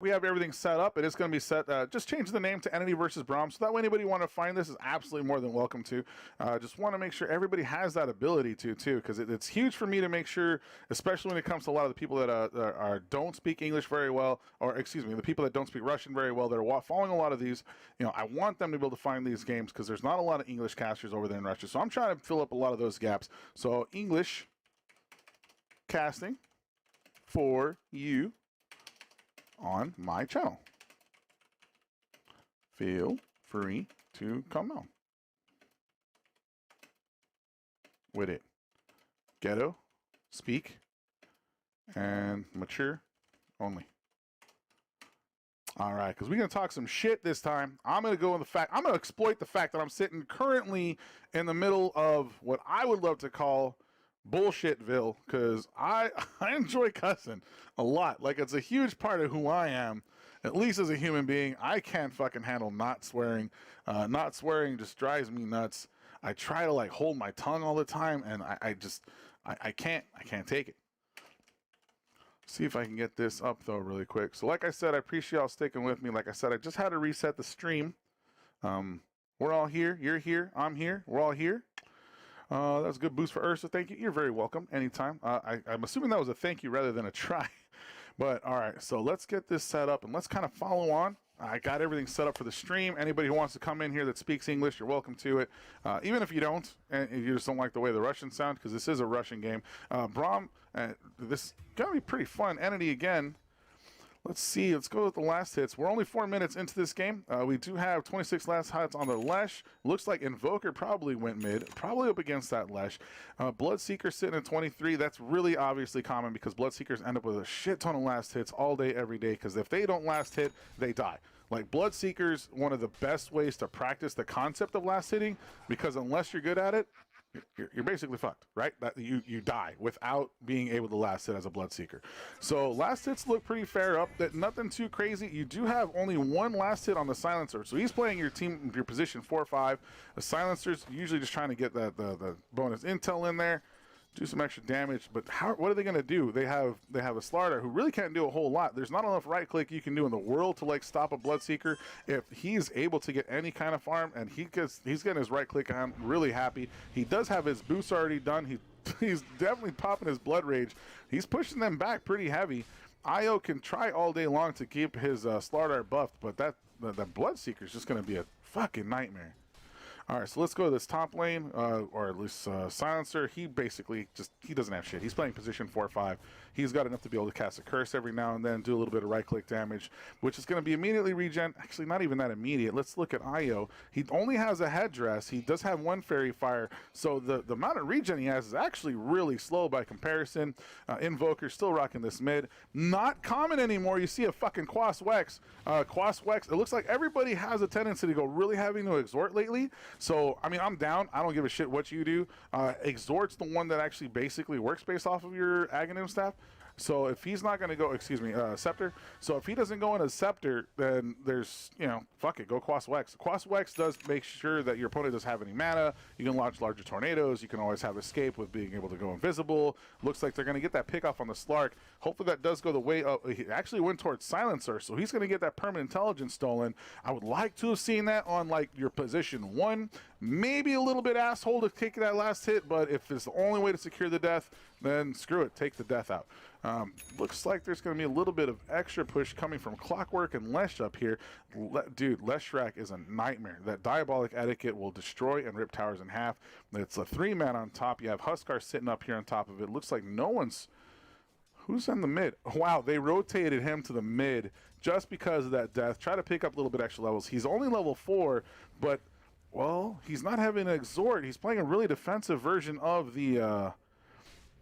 we have everything set up. It is going to be set. Just change the name to Entity versus Brame, so that way anybody want to find this is absolutely more than welcome to. Just want to make sure everybody has that ability to too, because it's huge for me to make sure, especially when it comes to a lot of the people that don't speak English very well, or excuse me, the people that don't speak Russian very well, that are following a lot of these. You know, I want them to be able to find these games because there's not a lot of English casters over there in Russia. So I'm trying to fill up a lot of those gaps. So English casting for you on my channel. Feel free to come on with it. Ghetto, speak, and mature only. All right, because we're going to talk some shit this time. I'm going to go in the fact, I'm going to exploit the fact that I'm sitting currently in the middle of what I would love to call bullshitville, because I enjoy cussing a lot. Like, it's a huge part of who I am, at least as a human being. I can't fucking handle not swearing. Not swearing just drives me nuts. I try to like hold my tongue all the time, and I can't take it. See if I can get this up though really quick. So like I said, I appreciate y'all sticking with me. Like I said, I just had to reset the stream. We're all here. You're here. I'm here. We're all here. That's a good boost for Ursa. Thank you. You're very welcome. Anytime. I'm assuming that was a thank you rather than a try. But all right, so let's get this set up and let's kind of follow on. I got everything set up for the stream. Anybody who wants to come in here that speaks English, you're welcome to it. Even if you don't, and you just don't like the way the Russians sound, because this is a Russian game. Brame, this is going to be pretty fun. Entity again. Let's see. Let's go with the last hits. We're only 4 minutes into this game. We do have 26 last hits on the Lesh. Looks like Invoker probably went mid, probably up against that Lesh. Bloodseeker sitting at 23. That's really obviously common because Bloodseekers end up with a shit ton of last hits all day, every day, because if they don't last hit, they die. Like, Bloodseekers, one of the best ways to practice the concept of last hitting, because unless you're good at it, you're basically fucked, right? That you die without being able to last hit as a Bloodseeker. So last hits look pretty fair up. That nothing too crazy. You do have only one last hit on the Silencer, so he's playing your team, your position 4-5. The Silencer's usually just trying to get the bonus intel in there, do some extra damage. But what are they going to do? They have a Slardar who really can't do a whole lot. There's not enough right click you can do in the world to like stop a Bloodseeker. If he's able to get any kind of farm, and he's getting his right click on, really happy. He does have his boost already done. He's definitely popping his Blood Rage. He's pushing them back pretty heavy. Io can try all day long to keep his Slardar buffed, but the Bloodseeker is just going to be a fucking nightmare. All right, so let's go to this top lane, or at least Silencer. He basically he doesn't have shit. He's playing position 4-5. He's got enough to be able to cast a curse every now and then, do a little bit of right-click damage, which is going to be immediately regen. Actually, not even that immediate. Let's look at Io. He only has a headdress. He does have one fairy fire, so the amount of regen he has is actually really slow by comparison. Invoker still rocking this mid. Not common anymore. You see a fucking Quas Wex. Quas Wex, it looks like everybody has a tendency to go really heavy into Exhort lately. So, I mean, I'm down. I don't give a shit what you do. Exhort's the one that actually basically works based off of your Aghanim staff. So if he's not going to go, excuse me, Scepter. So if he doesn't go into Scepter, then there's, you know, fuck it, go Quas Wex. Quas Wex does make sure that your opponent doesn't have any mana. You can launch larger tornadoes. You can always have escape with being able to go invisible. Looks like they're going to get that pick off on the Slark. Hopefully that does go the way of, he actually went towards Silencer, so he's going to get that permanent intelligence stolen. I would like to have seen that on like your position 1. Maybe a little bit asshole to take that last hit, but if it's the only way to secure the death, then screw it, take the death out. Looks like there's going to be a little bit of extra push coming from Clockwork and Lesh up here. Dude, Leshrac is a nightmare. That Diabolic Etiquette will destroy and rip towers in half. It's a 3-man on top. You have Huskar sitting up here on top of it. Looks like no one's... Who's in the mid? Wow, they rotated him to the mid just because of that death. Try to pick up a little bit extra levels. He's only level 4, but, well, he's not having an Exhort. He's playing a really defensive version of the...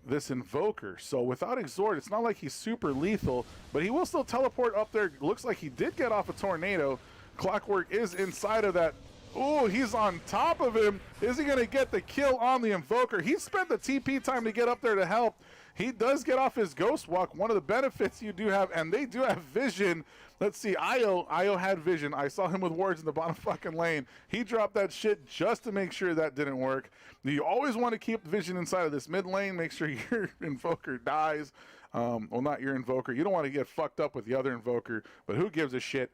this Invoker. So without Exhort, it's not like he's super lethal, but he will still teleport up there. Looks like he did get off a tornado. Clockwork is inside of that. Oh, he's on top of him. Is he going to get the kill on the Invoker? He spent the TP time to get up there to help. He does get off his Ghost Walk, one of the benefits you do have, and they do have vision. Let's see, Io had vision. I saw him with wards in the bottom fucking lane. He dropped that shit just to make sure that didn't work. You always want to keep vision inside of this mid lane, make sure your Invoker dies. Well, not your Invoker. You don't want to get fucked up with the other Invoker, but who gives a shit?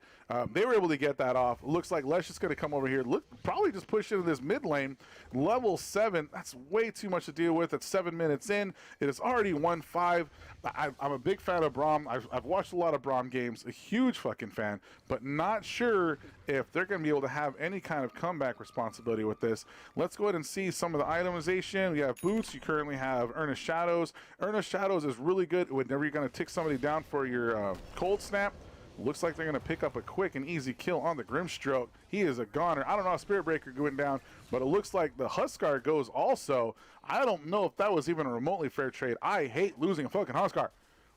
They were able to get that off. Looks like Lesh is going to come over here. Probably just push into this mid lane. Level 7. That's way too much to deal with. It's 7 minutes in. It is already 1-5. I'm a big fan of Brame. I've watched a lot of Brame games. A huge fucking fan, but not sure if they're going to be able to have any kind of comeback responsibility with this. Let's go ahead and see some of the itemization. We have boots. You currently have Earnest Shadows. Earnest Shadows is really good whenever you're going to tick somebody down for your cold snap. Looks like they're going to pick up a quick and easy kill on the Grimstroke. He is a goner. I don't know how Spirit Breaker going down, but it looks like the Huskar goes also. I don't know if that was even a remotely fair trade. I hate losing a fucking Huskar.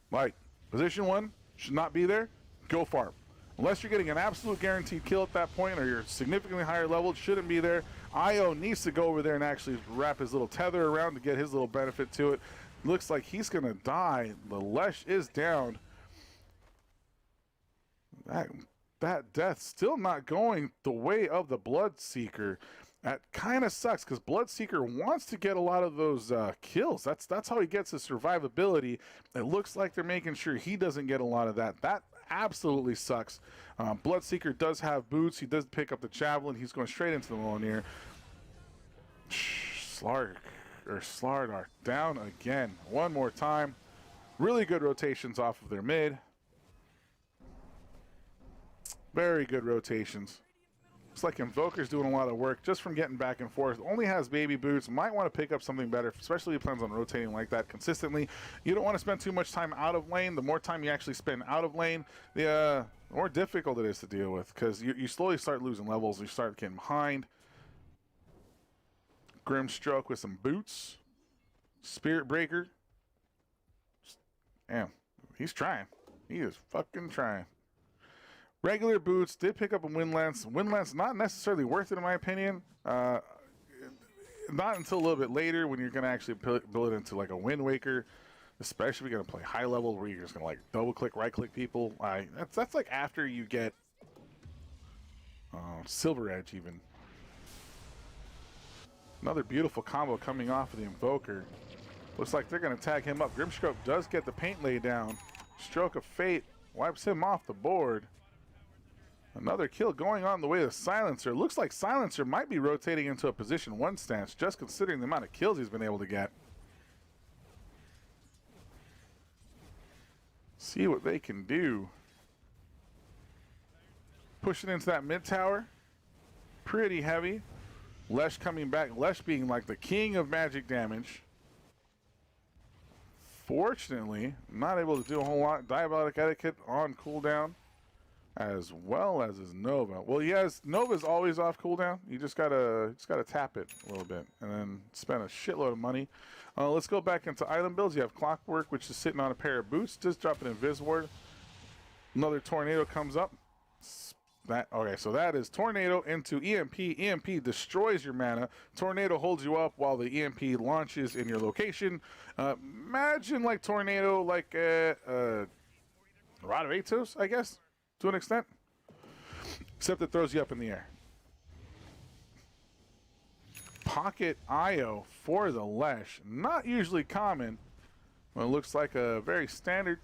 Like, position 1 should not be there. Go farm. Unless you're getting an absolute guaranteed kill at that point or you're significantly higher level, it shouldn't be there. Io needs to go over there and actually wrap his little tether around to get his little benefit to it. Looks like he's going to die. The Lesh is down. That death still not going the way of the Bloodseeker. That kind of sucks because Bloodseeker wants to get a lot of those kills. That's how he gets his survivability. It looks like they're making sure he doesn't get a lot of that. That absolutely sucks. Bloodseeker does have boots. He does pick up the Javelin. He's going straight into the Mjolnir. Slardar down again. One more time. Really good rotations off of their mid. Very good rotations. Looks like Invoker's doing a lot of work just from getting back and forth. Only has baby boots. Might want to pick up something better, especially if he plans on rotating like that consistently. You don't want to spend too much time out of lane. The more time you actually spend out of lane, the more difficult it is to deal with because you slowly start losing levels. You start getting behind. Grimstroke with some boots. Spirit Breaker. Damn, he's trying. He is fucking trying. Regular boots did pick up a Wind Lance. Wind Lance not necessarily worth it in my opinion. Not until a little bit later when you're going to actually build it into like a Wind Waker, especially if you're going to play high level where you're just going to like double click, right click people. That's like after you get Silver Edge even. Another beautiful combo coming off of the Invoker. Looks like they're going to tag him up. Grimstroke does get the paint laid down. Stroke of Fate wipes him off the board. Another kill going on the way of Silencer. Looks like Silencer might be rotating into a position 1 stance, just considering the amount of kills he's been able to get. See what they can do. Pushing into that mid tower. Pretty heavy. Lesh coming back. Lesh being like the king of magic damage. Fortunately, not able to do a whole lot. Diabolic Etiquette on cooldown. As well as his Nova. Well, Nova's always off cooldown. You just gotta tap it a little bit and then spend a shitload of money. Let's go back into item builds. You have Clockwork, which is sitting on a pair of boots. Just drop an Invis Ward. Another Tornado comes up. Okay, so that is Tornado into EMP. EMP destroys your mana. Tornado holds you up while the EMP launches in your location. Imagine like Tornado, like Rod of Atos, I guess. To an extent, except it throws you up in the air. Pocket IO for the Lesh, not usually common. Well, it looks like a very standard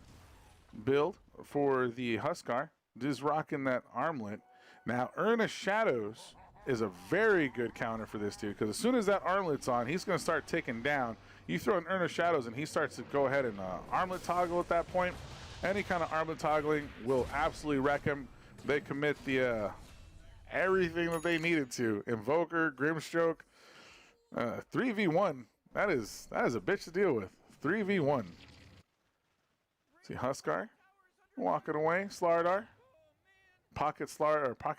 build for the Huskar. Just rocking that armlet. Now, Earnest Shadows is a very good counter for this dude because as soon as that armlet's on, he's going to start ticking down. You throw an Earnest Shadows and he starts to go ahead and armlet toggle at that point. Any kind of armlet toggling will absolutely wreck him. They commit the everything that they needed to. Invoker, Grimstroke, 3v1. That is a bitch to deal with. 3v1. See Huskar walking away. Slardar, pocket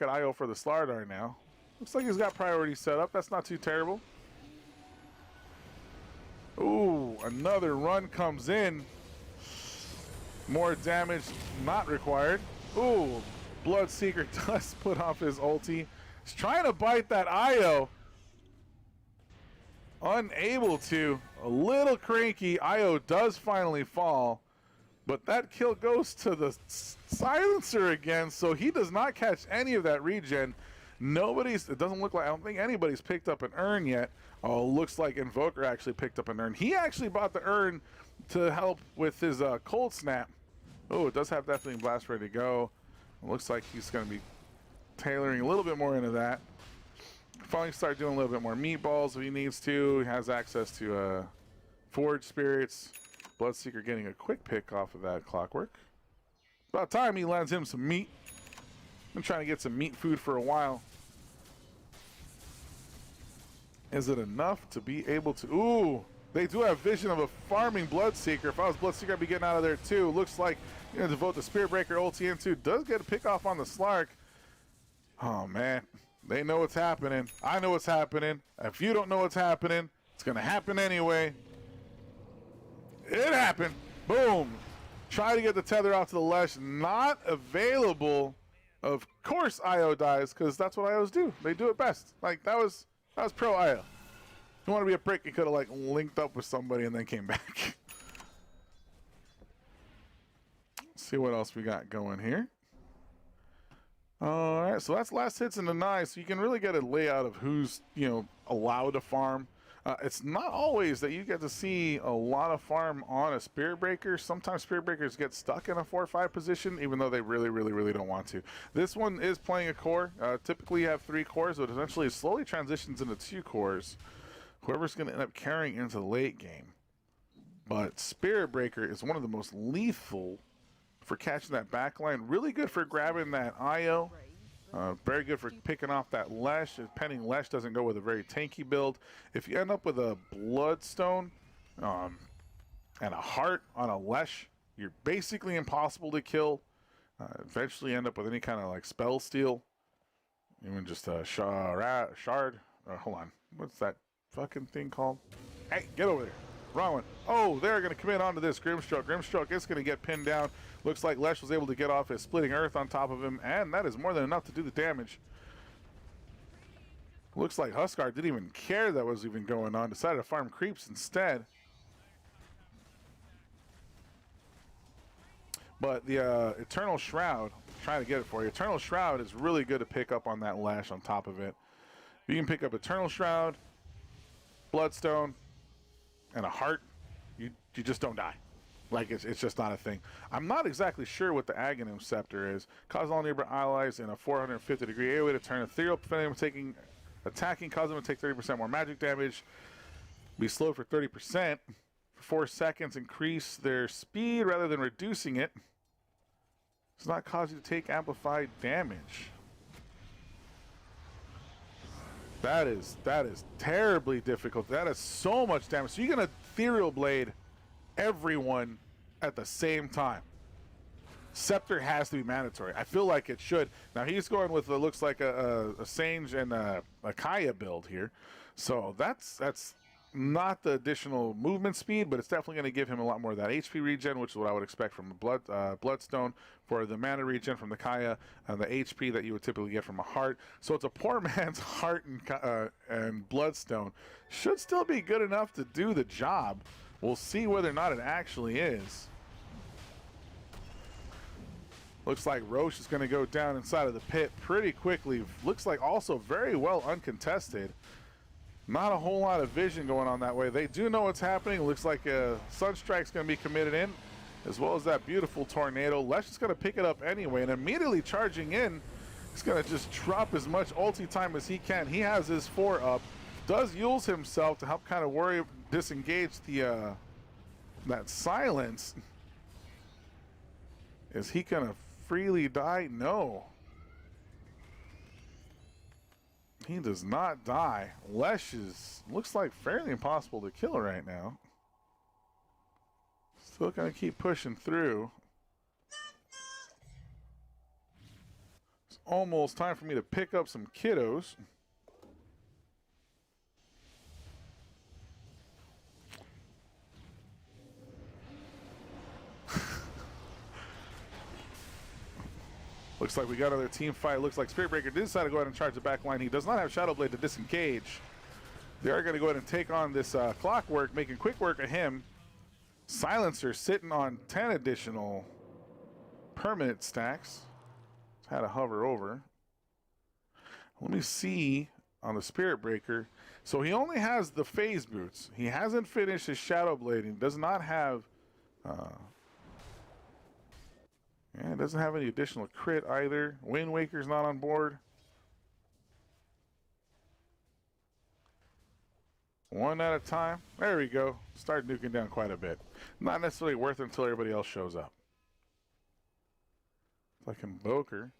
IO for the Slardar now. Looks like he's got priorities set up. That's not too terrible. Ooh, another run comes in. More damage not required. Ooh, Bloodseeker does put off his ulti. He's trying to bite that IO. Unable to. A little cranky. IO does finally fall. But that kill goes to the Silencer again, so he does not catch any of that regen. It doesn't look like, I don't think anybody's picked up an urn yet. Oh, looks like Invoker actually picked up an urn. He actually bought the urn to help with his cold snap. Oh, it does have Deafening Blast ready to go. It looks like he's going to be tailoring a little bit more into that. Finally start doing a little bit more meatballs if he needs to. He has access to Forge Spirits. Bloodseeker getting a quick pick off of that Clockwork. About time he lands him some meat. Been trying to get some meat food for a while. Is it enough to be able to... Ooh, they do have vision of a farming Bloodseeker. If I was Bloodseeker, I'd be getting out of there too. Looks like you're going to devote the Spirit Breaker ulti into. Does get a pick off on the Slark. Oh, man. They know what's happening. I know what's happening. If you don't know what's happening, it's going to happen anyway. It happened. Boom. Try to get the tether out to the Lesh. Not available. Of course IO dies, because that's what IOs do. They do it best. Like, that was pro IO. If you want to be a prick, you could have, like, linked up with somebody and then came back. Let's see what else we got going here. All right, so that's last hits in the night, so you can really get a layout of who's, you know, allowed to farm. It's not always that you get to see a lot of farm on a Spirit Breaker. Sometimes Spirit Breakers get stuck in a 4 or 5 position, even though they really don't want to. This one is playing a core. Typically you have 3 cores, but eventually it slowly transitions into 2 cores. Whoever's going to end up carrying into the late game. But Spirit Breaker is one of the most lethal for catching that backline. Really good for grabbing that IO. Very good for picking off that Lesh. Pending Lesh doesn't go with a very tanky build. If you end up with a Bloodstone and a Heart on a Lesh, you're basically impossible to kill. Eventually end up with any kind of like spell steal. Even just a shard. Hold on. What's that fucking thing called? Hey, get over there. Wrong one. Oh, they're going to commit onto this Grimstroke. Grimstroke is going to get pinned down. Looks like Lesh was able to get off his Splitting Earth on top of him, and that is more than enough to do the damage. Looks like Huskar didn't even care that was even going on. Decided to farm creeps instead. But the Eternal Shroud, trying to get it for you. Eternal Shroud is really good to pick up on that Lash on top of it. You can pick up Eternal Shroud, Bloodstone, and a Heart. You just don't die. Like, it's just not a thing. I'm not exactly sure what the Aghanim Scepter is. Cause all nearby allies in a 450-degree AoE to turn ethereal, preventing them attacking, cause them to take 30% more magic damage. Be slowed for 30%. For 4 seconds, increase their speed rather than reducing it. Does not cause you to take amplified damage. That is terribly difficult. That is so much damage. So you're gonna Ethereal Blade everyone at the same time. Scepter has to be mandatory. I feel like it should. Now he's going with what looks like a Sange and a Kaya build here. So that's not the additional movement speed, but it's definitely going to give him a lot more of that HP regen, which is what I would expect from a Bloodstone, for the mana regen from the Kaya, and the HP that you would typically get from a Heart. So it's a poor man's Heart and Bloodstone. Should still be good enough to do the job. We'll see whether or not it actually is. Looks like Roche is going to go down inside of the pit pretty quickly. Looks like also very well uncontested. Not a whole lot of vision going on that way. They do know what's happening. Looks like a Sunstrike's going to be committed in, as well as that beautiful Tornado. Lesh is going to pick it up anyway, and immediately charging in, he's going to just drop as much ulti time as he can. He has his 4 up. Does use himself to help kind of disengage the that silence. Is he going to freely die? No. He does not die. Lesh looks like fairly impossible to kill right now. Still gonna keep pushing through. It's almost time for me to pick up some kiddos. Looks like we got another team fight. Looks like Spirit Breaker did decide to go ahead and charge the back line. He does not have Shadow Blade to disengage. They are going to go ahead and take on this Clockwork, making quick work of him. Silencer sitting on 10 additional permanent stacks. Had to hover over. Let me see on the Spirit Breaker. So he only has the phase boots. He hasn't finished his Shadow Blading. Does not have yeah, it doesn't have any additional crit either. Wind Waker's not on board. One at a time. There we go. Start nuking down quite a bit. Not necessarily worth it until everybody else shows up. Like Invoker.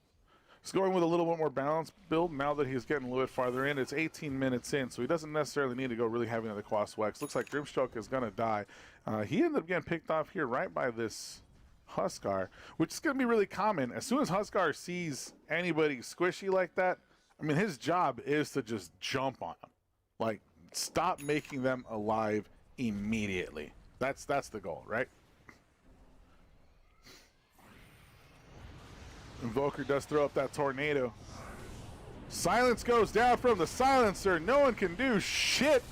He's going with a little bit more balanced build now that he's getting a little bit farther in. It's 18 minutes in, so he doesn't necessarily need to go really heavy on the Quas Wex. Looks like Grimstroke is going to die. He ended up getting picked off here right by this Huskar, which is going to be really common. As soon as Huskar sees anybody squishy like that, I mean, his job is to just jump on them. Like, stop making them alive immediately. That's the goal, right? Invoker does throw up that tornado. Silence goes down from the silencer. No one can do shit.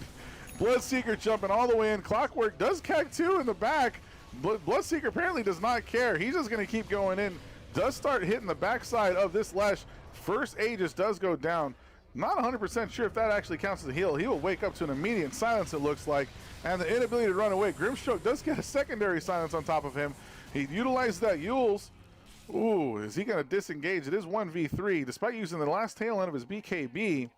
Bloodseeker jumping all the way in. Clockwork does catch 2 in the back. Bloodseeker apparently does not care. He's just going to keep going in. Does start hitting the backside of this Lesh. First Aegis does go down. Not 100% sure if that actually counts as a heal. He will wake up to an immediate silence, it looks like. And the inability to run away. Grimstroke does get a secondary silence on top of him. He utilized that Yules. Ooh, is he going to disengage? It is 1v3. Despite using the last tail end of his BKB,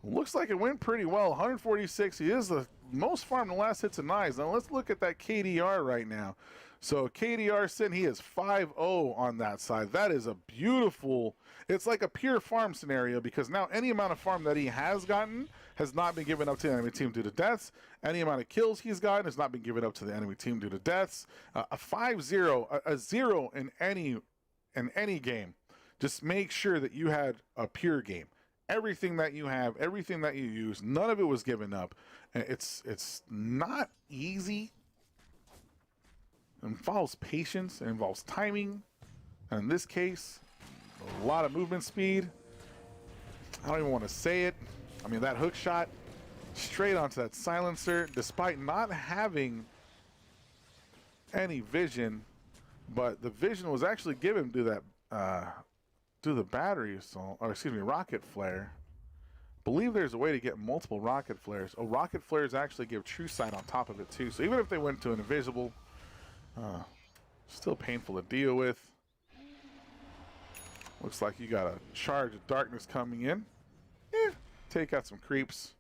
looks like it went pretty well. 146. He is the most farmed in the last hits and knives. Now let's look at that KDR right now. So KDR Sin, he is 5-0 on that side. That is a beautiful, it's like a pure farm scenario because now any amount of farm that he has gotten has not been given up to the enemy team due to deaths. Any amount of kills he's gotten has not been given up to the enemy team due to deaths. A 5-0, a 0 in any game. Just make sure that you had a pure game. Everything that you have, everything that you use, none of it was given up. It's not easy. It involves patience, it involves timing, and in this case, a lot of movement speed. I don't even want to say it. I mean, that hook shot straight onto that silencer, despite not having any vision, but the vision was actually given to that do the battery assault, or excuse me, rocket flare. Believe there's a way to get multiple rocket flares. Oh, rocket flares actually give true sight on top of it too. So even if they went to an invisible, still painful to deal with. Looks like you got a charge of darkness coming in. Take out some creeps.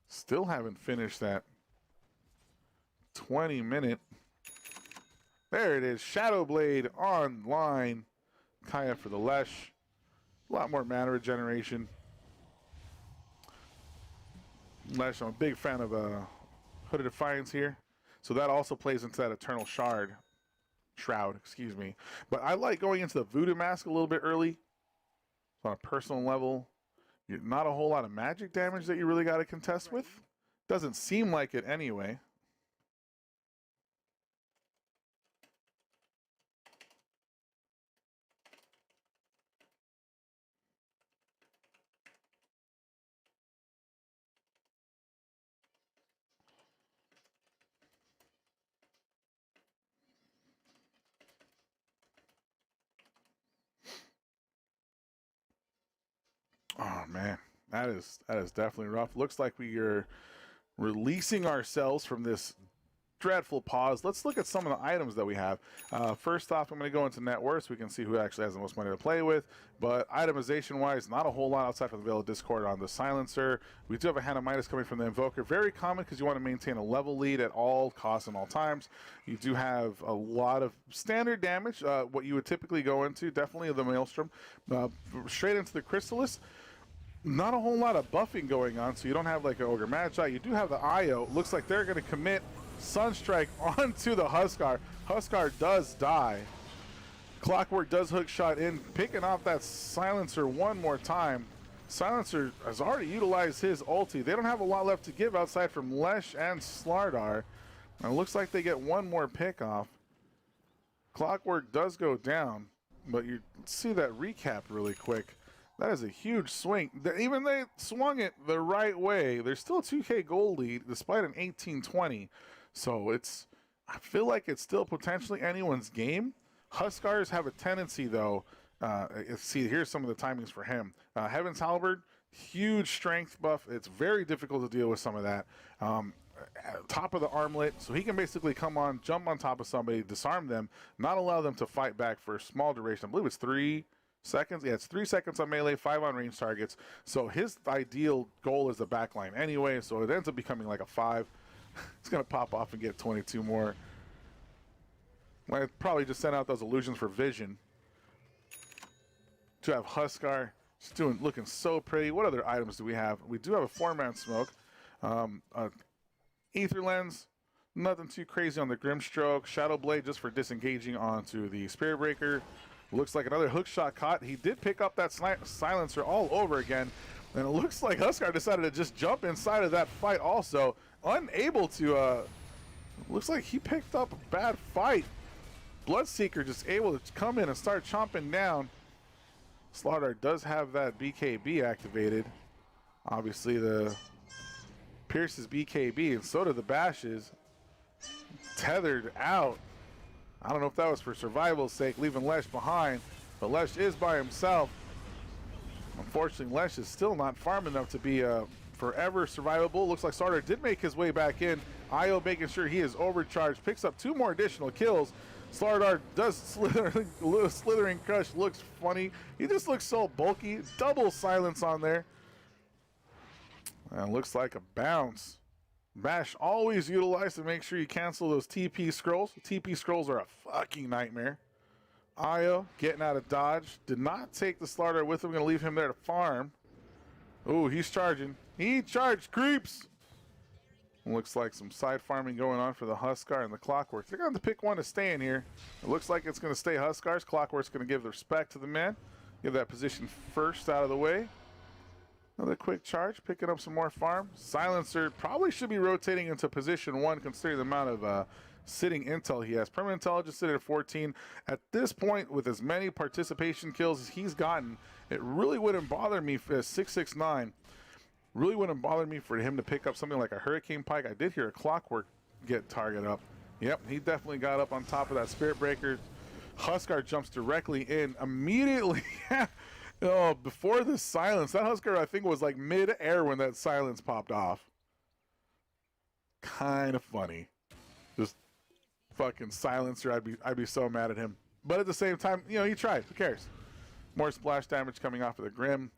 Still haven't finished that 20-minute. There it is, Shadow Blade online. Kaya for the Lesh. A lot more mana regeneration. Lesh, I'm a big fan of Hooded Defiance here. So that also plays into that Eternal Shroud, excuse me. But I like going into the Voodoo Mask a little bit early. On a personal level, not a whole lot of magic damage that you really got to contest with. Doesn't seem like it anyway. Oh man, that is definitely rough. Looks like we are releasing ourselves from this dreadful pause. Let's look at some of the items that we have. First off, I'm going to go into net worth so we can see who actually has the most money to play with. But itemization wise, not a whole lot outside from the Veil of Discord on the Silencer. We do have a Hand of Midas coming from the Invoker. Very common because you want to maintain a level lead at all costs and all times. You do have a lot of standard damage, what you would typically go into. Definitely the Maelstrom. Straight into the Chrysalis. Not a whole lot of buffing going on, so you don't have like an Ogre Magi. You do have the Io. Looks like they're going to commit Sunstrike onto the Huskar. Huskar does die. Clockwork does hook shot in, picking off that Silencer one more time. Silencer has already utilized his ulti. They don't have a lot left to give outside from Lesh and Slardar. And it looks like they get one more pick off. Clockwork does go down, but you see that recap really quick. That is a huge swing. Even they swung it the right way. There's still a 2K gold lead despite an 18-20. So I feel like it's still potentially anyone's game. Huskars have a tendency though. See, here's some of the timings for him. Heaven's Halberd huge strength buff. It's very difficult to deal with some of that. Top of the armlet, so he can basically come on, jump on top of somebody, disarm them, not allow them to fight back for a small duration. I believe it's 3 seconds. Yeah, it's 3 seconds on melee, 5 on range targets. So his ideal goal is the backline anyway, so it ends up becoming like a 5. It's going to pop off and get 22 more. I probably just sent out those illusions for vision. To have Huskar, just looking so pretty. What other items do we have? We do have a 4-man smoke. Ether Lens, nothing too crazy on the Grimstroke. Shadow Blade just for disengaging onto the Spirit Breaker. Looks like another hook shot caught. He did pick up that silencer all over again. And it looks like Huskar decided to just jump inside of that fight also. Unable to, looks like he picked up a bad fight. Bloodseeker just able to come in and start chomping down. Slaughter does have that BKB activated. Obviously the Pierce's BKB, and so do the Bashes. Tethered out. I don't know if that was for survival's sake, leaving Lesh behind, but Lesh is by himself. Unfortunately, Lesh is still not farm enough to be forever survivable. Looks like Starter did make his way back in. Io making sure he is overcharged, picks up 2 more additional kills. Slardar does slithering crush, looks funny. He just looks so bulky. Double silence on there. And looks like a bounce. Bash always utilized to make sure you cancel those TP scrolls. TP scrolls are a fucking nightmare. Io getting out of dodge. Did not take the Slardar with him. Going to leave him there to farm. Ooh, he's charging. He charged creeps. Looks like some side farming going on for the Huskar and the Clockwork. They're going to have to pick one to stay in here. It looks like it's going to stay Huskar's. Clockwork's going to give the respect to the man. Give that position first out of the way. Another quick charge, picking up some more farm. Silencer probably should be rotating into position 1 considering the amount of sitting intel he has. Permanent intelligence sitting at 14. At this point, with as many participation kills as he's gotten, it really wouldn't bother me for 669. Really wouldn't bother me for him to pick up something like a Hurricane Pike. I did hear a Clockwork get target up. Yep, he definitely got up on top of that Spirit Breaker. Huskar jumps directly in immediately. Oh, before the silence, that Huskar I think was like mid-air when that silence popped off. Kind of funny. Just fucking silencer, I'd be so mad at him. But at the same time, you know, he tried. Who cares? More splash damage coming off of the Grim.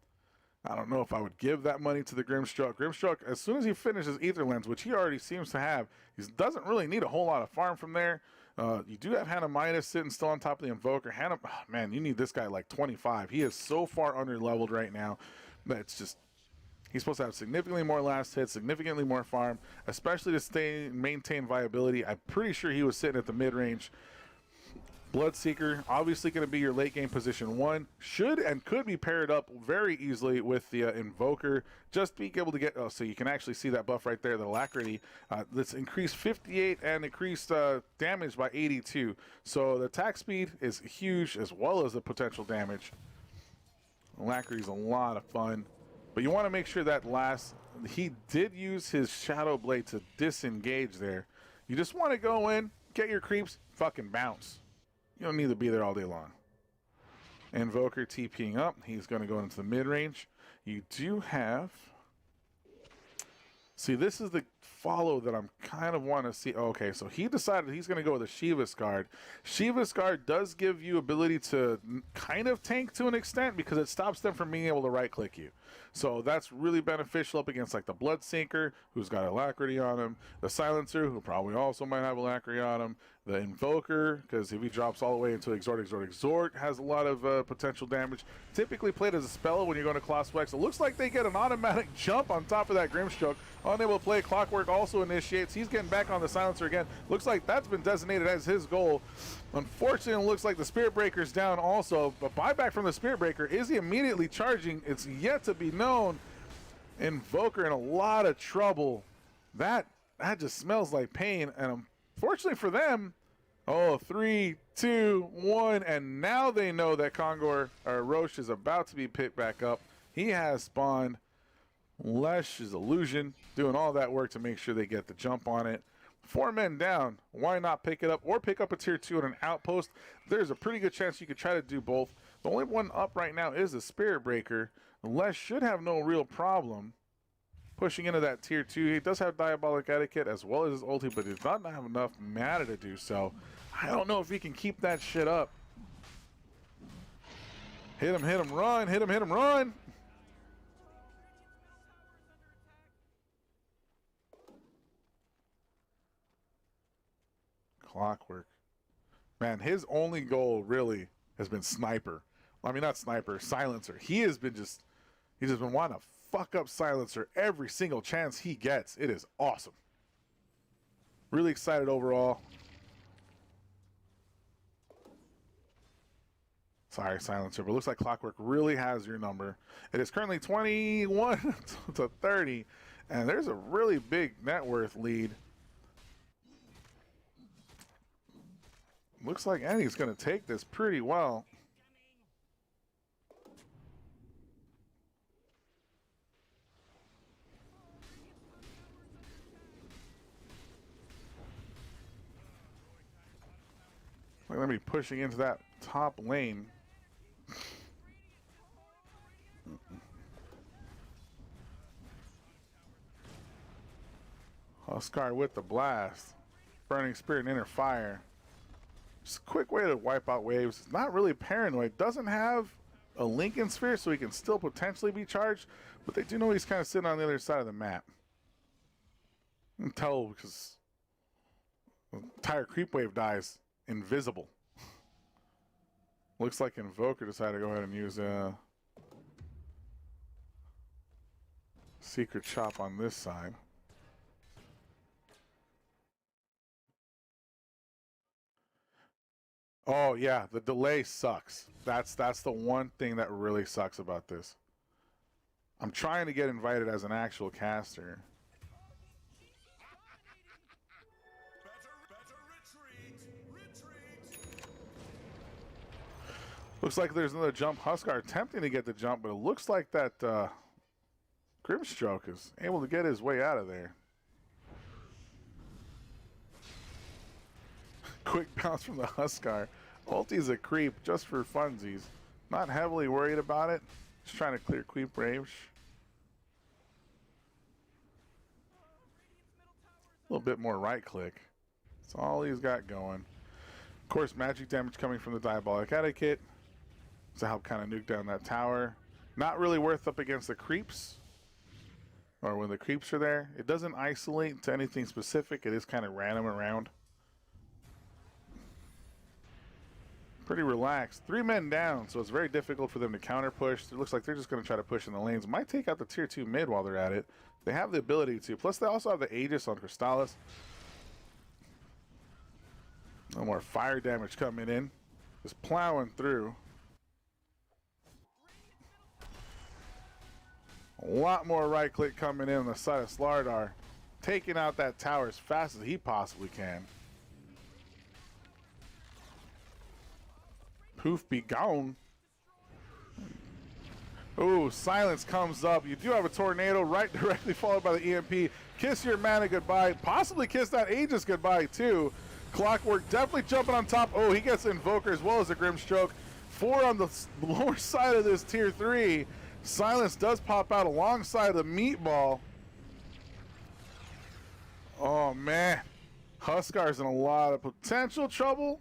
I don't know if I would give that money to the Grimstroke. Grimstroke, as soon as he finishes Ether Lens, which he already seems to have, he doesn't really need a whole lot of farm from there. You do have Hannah Midas sitting still on top of the Invoker. Hannah, oh, man, you need this guy like 25. He is so far under-leveled right now that it's just, he's supposed to have significantly more last hits, significantly more farm, especially to maintain viability. I'm pretty sure he was sitting at the mid-range. Bloodseeker, obviously going to be your late game position 1. Should and could be paired up very easily with the Invoker. Just being able to get, oh, so you can actually see that buff right there, the Alacrity. That's increased 58 and increased damage by 82. So the attack speed is huge as well as the potential damage. Alacrity is a lot of fun. But you want to make sure that lasts. He did use his Shadow Blade to disengage there. You just want to go in, get your creeps, fucking bounce. You don't need to be there all day long. Invoker TPing up. He's going to go into the mid-range. You do have... See, this is the follow that I'm kind of want to see. Okay, so he decided he's going to go with a Shiva's Guard. Shiva's Guard does give you ability to kind of tank to an extent because it stops them from being able to right-click you. So that's really beneficial up against like the Bloodsinker, who's got Alacrity on him, the Silencer, who probably also might have Alacrity on him, the Invoker, because if he drops all the way into Exhort has a lot of potential damage. Typically played as a spell when you're going to Closswex. It looks like they get an automatic jump on top of that Grimstroke. Unable to play, Clockwork also initiates. He's getting back on the Silencer again. Looks like that's been designated as his goal. Unfortunately, it looks like the Spirit Breaker's down also, but buyback from the Spirit Breaker. Is he immediately charging? It's yet to be known. Invoker in a lot of trouble. That just smells like pain, and unfortunately for them, 3, 2, 1, and now they know that Kongor or Roche is about to be picked back up. He has spawned. Lesh is Illusion, doing all that work to make sure they get the jump on it. 4 men down. Why not pick it up or pick up a tier 2 at an outpost? There's a pretty good chance you could try to do both. The only one up right now is the Spirit Breaker. Les should have no real problem pushing into that tier 2. He does have Diabolic Etiquette as well as his ulti, but he does not have enough mana to do so. I don't know if he can keep that shit up. Hit him, run, hit him, run. Clockwork. Man, his only goal really has been sniper. Well, I mean, not sniper, silencer. He's just been wanting to fuck up silencer every single chance he gets. It is awesome. Really excited overall. Sorry, silencer, but it looks like Clockwork really has your number. It is currently 21 to 30, and there's a really big net worth lead. Looks like Eddie's going to take this pretty well. They're going to be pushing into that top lane. Huskar with the blast. Burning Spirit and Inner Fire. Just a quick way to wipe out waves. It's not really paranoid. Doesn't have a Lincoln Sphere, so he can still potentially be charged. But they do know he's kind of sitting on the other side of the map. You can tell because the entire creep wave dies invisible. Looks like Invoker decided to go ahead and use a Secret Shop on this side. Oh yeah, the delay sucks. That's the one thing that really sucks about this. I'm trying to get invited as an actual caster. Looks like there's another jump. Huskar attempting to get the jump, but it looks like that Grimstroke is able to get his way out of there. Quick bounce from the Huskar. Ulti's a creep just for funsies. Not heavily worried about it. Just trying to clear creep range. A little bit more right click. That's all he's got going. Of course, magic damage coming from the Diabolic Etiquette to help kind of nuke down that tower. Not really worth up against the creeps. Or when the creeps are there. It doesn't isolate to anything specific. It is kind of random around. Pretty relaxed. 3 men down, so it's very difficult for them to counter push. It looks like they're just going to try to push in the lanes. Might take out the tier 2 mid while they're at it. They have the ability to. Plus, they also have the Aegis on Crystallis. No more fire damage coming in. Just plowing through. A lot more right click coming in on the side of Slardar. Taking out that tower as fast as he possibly can. Poof, be gone. Ooh, silence comes up. You do have a tornado right directly followed by the EMP. Kiss your mana goodbye. Possibly kiss that Aegis goodbye too. Clockwork definitely jumping on top. Oh, he gets the Invoker as well as a Grimstroke. 4 on the lower side of this tier 3. Silence does pop out alongside the Meatball. Oh man. Huskar's in a lot of potential trouble.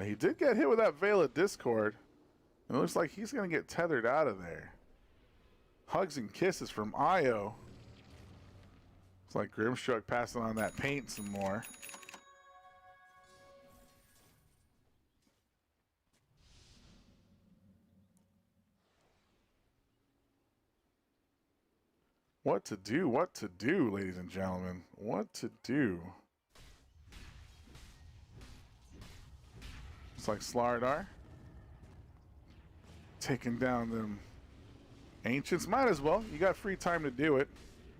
He did get hit with that Veil of Discord. And it looks like he's going to get tethered out of there. Hugs and kisses from Io. It's like Grimstroke passing on that paint some more. What to do, ladies and gentlemen. What to do. It's like Slardar taking down them Ancients. Might as well. You got free time to do it.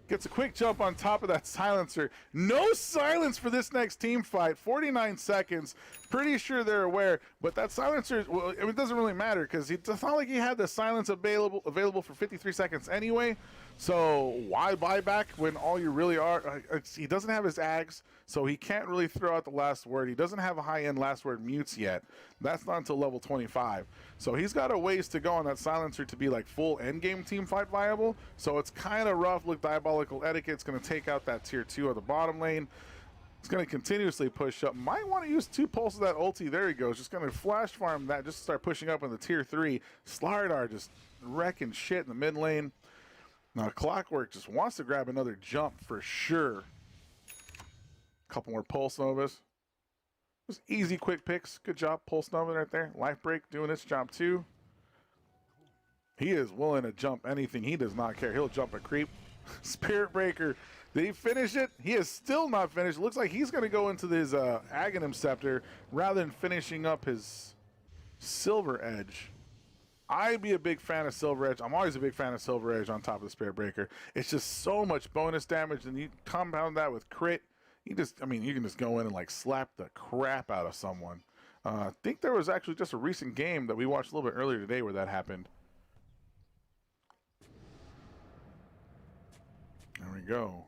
Gets a quick jump on top of that silencer. No silence for this next team fight. 49 seconds. Pretty sure they're aware, but that silencer, well, I mean, it doesn't really matter because it's not like he had the silence available for 53 seconds anyway. So why buy back when all you really are? He doesn't have his ags, so he can't really throw out the last word. He doesn't have a high-end last word mutes yet. That's not until level 25. So he's got a ways to go on that silencer to be like full endgame team fight viable. So it's kind of rough. Look, Diabolical Etiquette's going to take out that tier 2 of the bottom lane. He's going to continuously push up. Might want to use 2 pulses of that ulti. There he goes. Just going to flash farm that. Just start pushing up in the tier 3. Slardar just wrecking shit in the mid lane. Now, Clockwork just wants to grab another jump for sure. A couple more Pulse Novas. Just easy, quick picks. Good job, Pulse Nova right there. Life Break doing its job too. He is willing to jump anything. He does not care. He'll jump a creep. Spirit Breaker. Did he finish it? He is still not finished. Looks like he's going to go into his Aghanim Scepter rather than finishing up his Silver Edge. I'd be a big fan of Silver Edge. I'm always a big fan of Silver Edge on top of the Spirit Breaker. It's just so much bonus damage, and you compound that with crit. You can just go in and like slap the crap out of someone. I think there was actually just a recent game that we watched a little bit earlier today where that happened. There we go.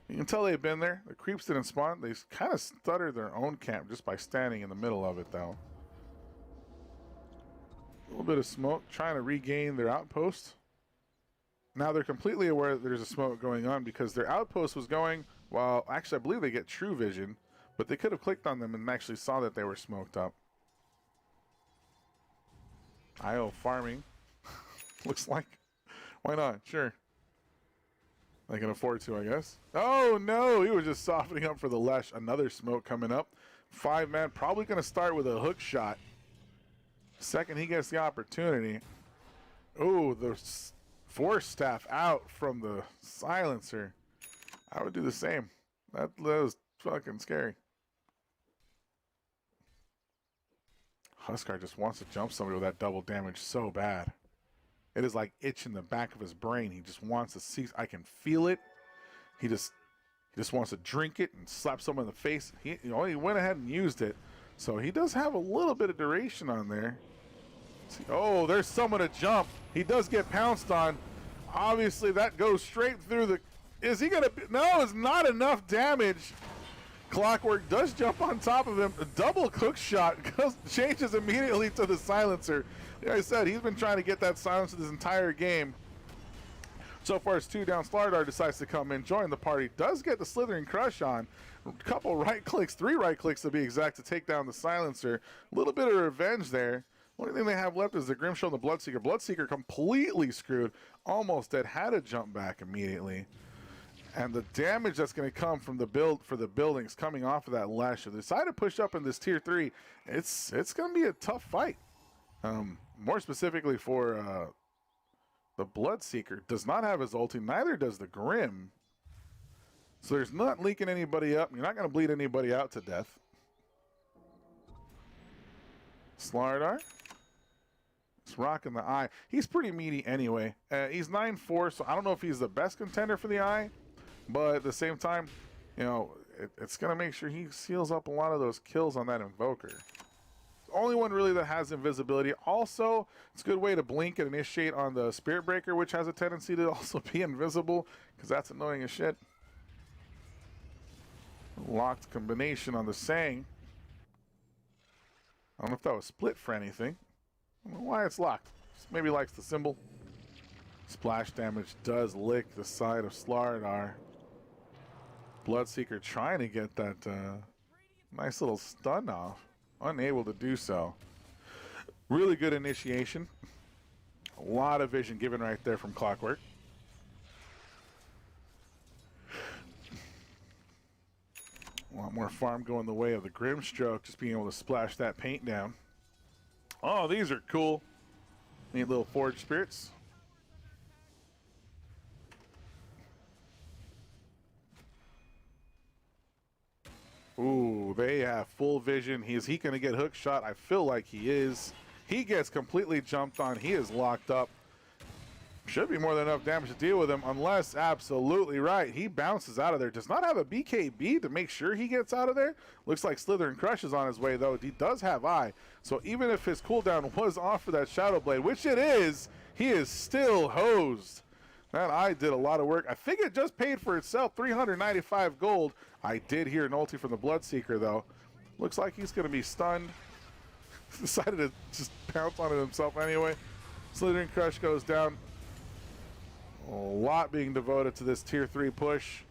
You can tell they've been there. The creeps didn't spawn. They kind of stuttered their own camp just by standing in the middle of it, though. A little bit of smoke, trying to regain their outpost. Now they're completely aware that there's a smoke going on because their outpost was going, well, actually I believe they get true vision, but they could have clicked on them and actually saw that they were smoked up. IO farming. Looks like. Why not? Sure. They can afford to, I guess. Oh no, he was just softening up for the Lesh. Another smoke coming up. 5-man, probably going to start with a hook shot. Second he gets the opportunity. Oh, the Force Staff out from the silencer. I would do the same. That was fucking scary. Huskar just wants to jump somebody with that double damage so bad. It is like itch in the back of his brain. He just wants to see. I can feel it. He just wants to drink it and slap someone in the face. He went ahead and used it. So he does have a little bit of duration on there. Oh, there's someone to jump. He does get pounced on. Obviously, that goes straight through the... Is he going to... No, it's not enough damage. Clockwork does jump on top of him. A double hook shot changes immediately to the silencer. Like I said, he's been trying to get that silencer this entire game. So far, it's 2 down. Slardar decides to come in, join the party. Does get the Slithering Crush on. A couple right clicks, 3 right clicks to be exact, to take down the silencer. A little bit of revenge there. Only thing they have left is the Grimshaw and the Bloodseeker. Bloodseeker completely screwed. Almost dead. Had to jump back immediately. And the damage that's going to come from the buildings coming off of that Lash. If they decide to push up in this tier 3, it's going to be a tough fight. More specifically for the Bloodseeker. Does not have his ulti. Neither does the Grim. So there's not leaking anybody up. You're not going to bleed anybody out to death. Slardar. It's rocking the eye. He's pretty meaty anyway. He's 9-4, so I don't know if he's the best contender for the eye. But at the same time, it's going to make sure he seals up a lot of those kills on that Invoker. The only one really that has invisibility. Also, it's a good way to blink and initiate on the Spirit Breaker, which has a tendency to also be invisible, because that's annoying as shit. Locked combination on the Sang. I don't know if that was split for anything. I don't know why it's locked. Just maybe likes the symbol. Splash damage does lick the side of Slardar. Bloodseeker trying to get that nice little stun off. Unable to do so. Really good initiation. A lot of vision given right there from Clockwork. A lot more farm going the way of the Grimstroke, just being able to splash that paint down. Oh, these are cool. Neat little Forge Spirits. Ooh, they have full vision. Is he going to get hook shot? I feel like he is. He gets completely jumped on. He is locked up. Should be more than enough damage to deal with him, unless absolutely right. He bounces out of there. Does not have a BKB to make sure he gets out of there. Looks like Slither and Crush is on his way, though. He does have Eye. So even if his cooldown was off for that Shadow Blade, which it is, he is still hosed. That Eye did a lot of work. I think it just paid for itself, 395 gold. I did hear an ulti from the Bloodseeker, though. Looks like he's going to be stunned. Decided to just pounce on it himself anyway. Slithering Crush goes down. A lot being devoted to this tier 3 push.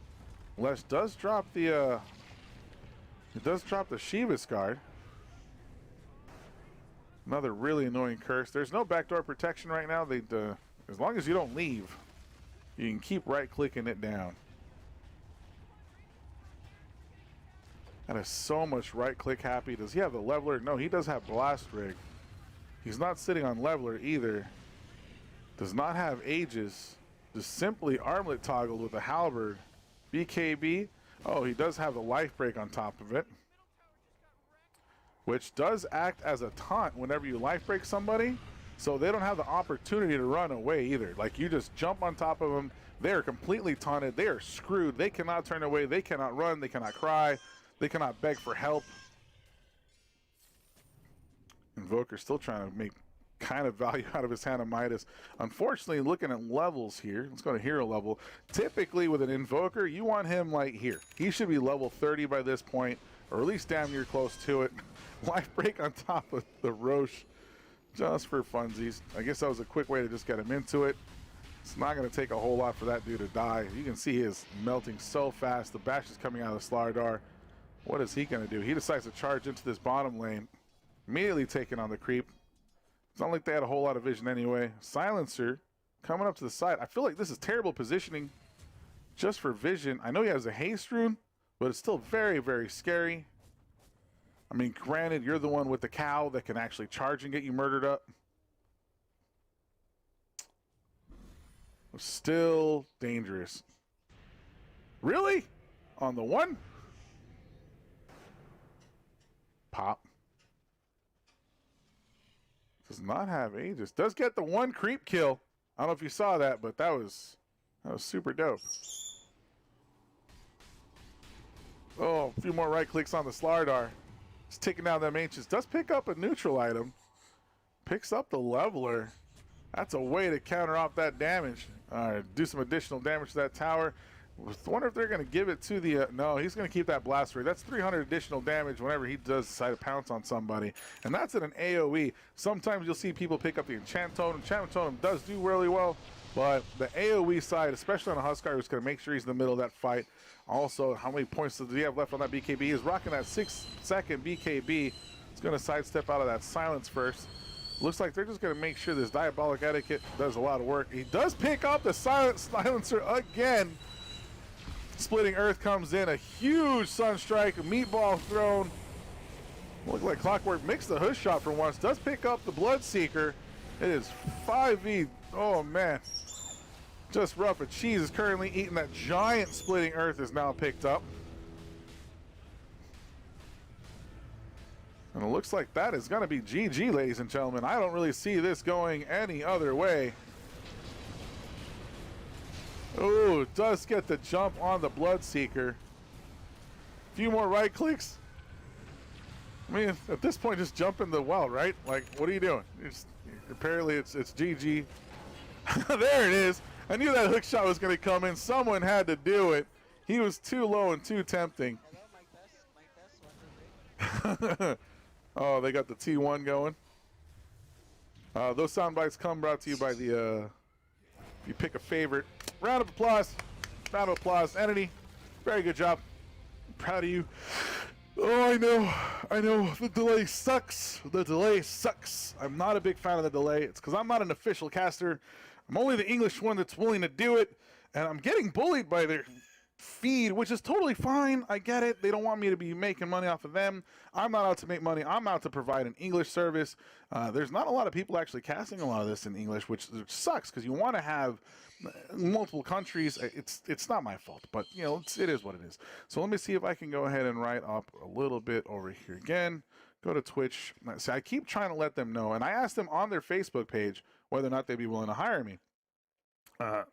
Lesh does drop the Shiva's guard. Another really annoying curse. There's no backdoor protection right now. As long as you don't leave, you can keep right clicking it down. That is so much right click happy. Does he have the leveler? No, he does have Blast Rig. He's not sitting on leveler either. Does not have Aegis. Just simply armlet toggled with a halberd. BKB. Oh, he does have the life break on top of it, which does act as a taunt whenever you life break somebody. So they don't have the opportunity to run away either. Like, you just jump on top of them. They are completely taunted. They are screwed. They cannot turn away. They cannot run. They cannot cry. They cannot beg for help. Invoker still trying to make kind of value out of his Hand of Midas. Unfortunately, looking at levels here, let's go to hero level. Typically with an Invoker, you want him like here. He should be level 30 by this point, or at least damn near close to it. Life break on top of the Roche, just for funsies. I guess that was a quick way to just get him into it. It's not going to take a whole lot for that dude to die. You can see he is melting so fast. The bash is coming out of Slardar. What is he going to do? He decides to charge into this bottom lane, immediately taking on the creep. It's not like they had a whole lot of vision anyway. Silencer coming up to the side. I feel like this is terrible positioning just for vision. I know he has a haste rune, but it's still very, very scary. I mean, granted, you're the one with the cow that can actually charge and get you murdered up. Still dangerous. Really? On the one? Pop. Does not have Aegis. Does get the one creep kill. I don't know if you saw that, but that was super dope. Oh, a few more right clicks on the Slardar. It's taking down them ancients. Does pick up a neutral item. Picks up the leveler. That's a way to counter off that damage. All right, do some additional damage to that tower. I wonder if they're going to give it to the... no, he's going to keep that blast rate. That's 300 additional damage whenever he does decide to pounce on somebody. And that's in an AoE. Sometimes you'll see people pick up the Enchant Totem. Enchant Totem does do really well, but the AoE side, especially on a Huskar, is going to make sure he's in the middle of that fight. Also, how many points does he have left on that BKB? He's rocking that 6-second BKB. He's going to sidestep out of that silence first. Looks like they're just going to make sure this Diabolic Etiquette does a lot of work. He does pick up the silencer again. Splitting Earth comes in, a huge Sunstrike, a meatball thrown. Look like Clockwork mixed the Hush shot for once. Does pick up the Bloodseeker. It is 5v. Oh man. Just rough. A cheese is currently eating that giant Splitting Earth is now picked up. And it looks like that is going to be GG, ladies and gentlemen. I don't really see this going any other way. Oh, does get the jump on the Bloodseeker. A few more right clicks. I mean, at this point, just jump in the well, right? Like, what are you doing? Apparently, it's GG. There it is. I knew that hook shot was going to come in. Someone had to do it. He was too low and too tempting. Oh, they got the T1 going. Those sound bites come brought to you by the, you pick a favorite. Round of applause. Round of applause. Entity, very good job. I'm proud of you. Oh, I know. The delay sucks. The delay sucks. I'm not a big fan of the delay. It's because I'm not an official caster. I'm only the English one that's willing to do it. And I'm getting bullied by their feed, which is totally fine. I get it. They don't want me to be making money off of them. I'm not out to make money. I'm out to provide an English service. There's not a lot of people actually casting a lot of this in English, which sucks because you want to have multiple countries. It's not my fault, but you know, it is what it is. So let me see if I can go ahead and write up a little bit over here again. Go to Twitch. See, I keep trying to let them know, and I asked them on their Facebook page whether or not they'd be willing to hire me. Uh,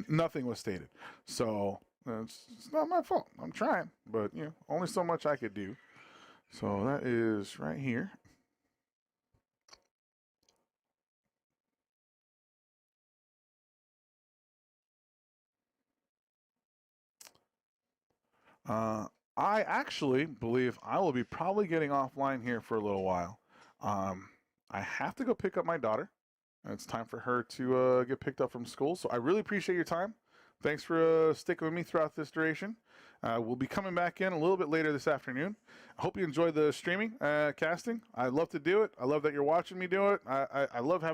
nothing was stated. So it's not my fault. I'm trying, but only so much I could do. So that is right here. Uh, I actually believe I will be probably getting offline here for a little while. Um, I have to go pick up my daughter. It's time for her to get picked up from school. So I really appreciate your time. Thanks for sticking with me throughout this duration. We'll be coming back in a little bit later this afternoon. I hope you enjoyed the streaming casting. I love to do it. I love that you're watching me do it. I love having